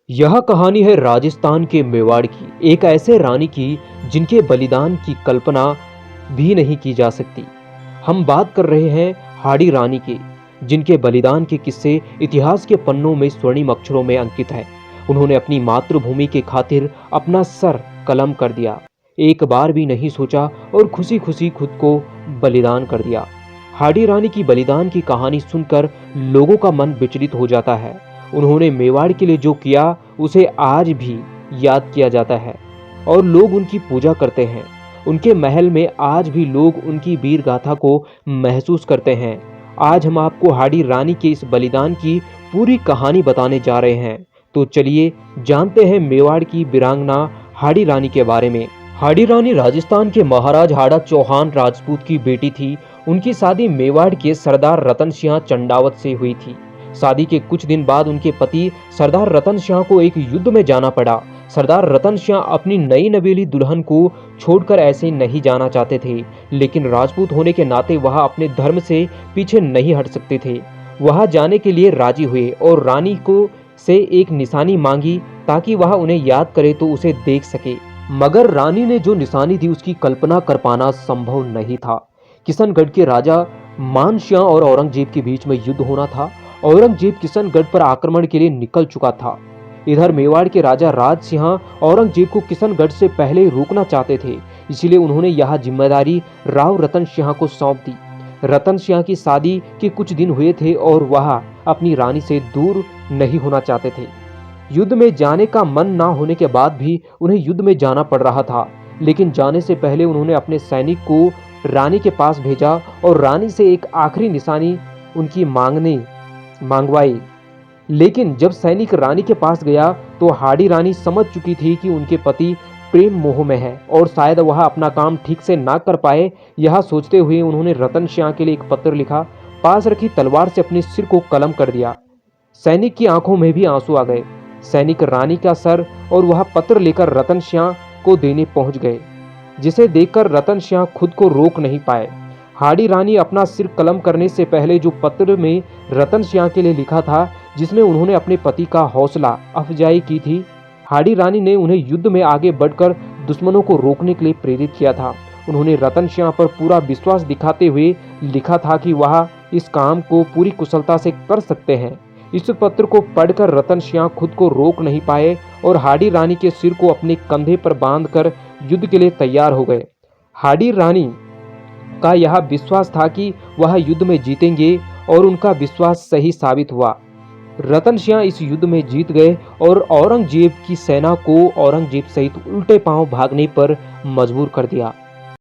यह कहानी है राजस्थान के मेवाड़ की, एक ऐसे रानी की जिनके बलिदान की कल्पना भी नहीं की जा सकती। हम बात कर रहे हैं हाड़ी रानी की, जिनके बलिदान के किस्से इतिहास के पन्नों में स्वर्णिम अक्षरों में अंकित है। उन्होंने अपनी मातृभूमि के खातिर अपना सर कलम कर दिया, एक बार भी नहीं सोचा और खुशी खुशी खुद को बलिदान कर दिया। हाड़ी रानी की बलिदान की कहानी सुनकर लोगों का मन विचलित हो जाता है। उन्होंने मेवाड़ के लिए जो किया उसे आज भी याद किया जाता है और लोग उनकी पूजा करते हैं। उनके महल में आज भी लोग उनकी वीर गाथा को महसूस करते हैं। आज हम आपको हाड़ी रानी के इस बलिदान की पूरी कहानी बताने जा रहे हैं। तो चलिए जानते हैं मेवाड़ की वीरांगना हाड़ी रानी के बारे में। हाड़ी रानी राजस्थान के महाराज हाड़ा चौहान राजपूत की बेटी थी। उनकी शादी मेवाड़ के सरदार रतन सिंह चंडावत से हुई थी। शादी के कुछ दिन बाद उनके पति सरदार रतन सिंह को एक युद्ध में जाना पड़ा। सरदार रतन सिंह अपनी नई नवेली दुल्हन को छोड़कर ऐसे नहीं जाना चाहते थे, लेकिन राजपूत होने के नाते वह अपने धर्म से पीछे नहीं हट सकते थे। वह जाने के लिए राजी हुए और रानी को से एक निशानी मांगी ताकि वह उन्हें याद करे तो उसे देख सके। मगर रानी ने जो निशानी दी उसकी कल्पना कर पाना संभव नहीं था। किशनगढ़ के राजा मानसिंह और औरंगजेब के बीच में युद्ध होना था। औरंगजेब किशनगढ़ पर आक्रमण के लिए निकल चुका था। इधर मेवाड़ के राजा राज सिंह औरंगजेब को किशनगढ़ से पहले रोकना चाहते थे, इसलिए उन्होंने यह जिम्मेदारी राव रतन सिंह को सौंप दी। रतन सिंह की शादी के कुछ दिन हुए थे और वह अपनी रानी से दूर नहीं होना चाहते थे। युद्ध में जाने का मन ना होने के बाद भी उन्हें युद्ध में जाना पड़ रहा था, लेकिन जाने से पहले उन्होंने अपने सैनिक को रानी के पास भेजा और रानी से एक आखिरी निशानी उनकी मांगवाई। लेकिन जब सैनिक रानी के पास गया तो हाड़ी रानी समझ चुकी थी कि उनके पति प्रेम मोह में है और शायद वह अपना काम ठीक से ना कर पाए। यह सोचते हुए उन्होंने रतन सिंह के लिए एक पत्र लिखा, पास रखी तलवार से अपने सिर को कलम कर दिया। सैनिक की आंखों में भी आंसू आ गए। सैनिक रानी का सर और वह पत्र लेकर रतन सिंह को देने पहुंच गए, जिसे देखकर रतन सिंह खुद को रोक नहीं पाए। हाड़ी रानी अपना सिर कलम करने से पहले जो पत्र में रतन सिंह के लिए लिखा था, जिसमें उन्होंने अपने पति का हौसला अफजाई की थी, हाड़ी रानी ने उन्हें युद्ध में आगे बढ़कर दुश्मनों को रोकने के लिए प्रेरित किया था। उन्होंने रतन सिंह पर पूरा विश्वास दिखाते हुए लिखा था कि वह इस काम को पूरी कुशलता से कर सकते हैं। इस पत्र को पढ़कर रतन सिंह खुद को रोक नहीं पाए और हाड़ी रानी के सिर को अपने कंधे पर बांधकर युद्ध के लिए तैयार हो गए। हाड़ी रानी का यह विश्वास था कि वह युद्ध में जीतेंगे और उनका विश्वास सही साबित हुआ। रतन सिंह इस युद्ध में जीत गए और औरंगजेब की सेना को औरंगजेब सहित उल्टे पांव भागने पर मजबूर कर दिया।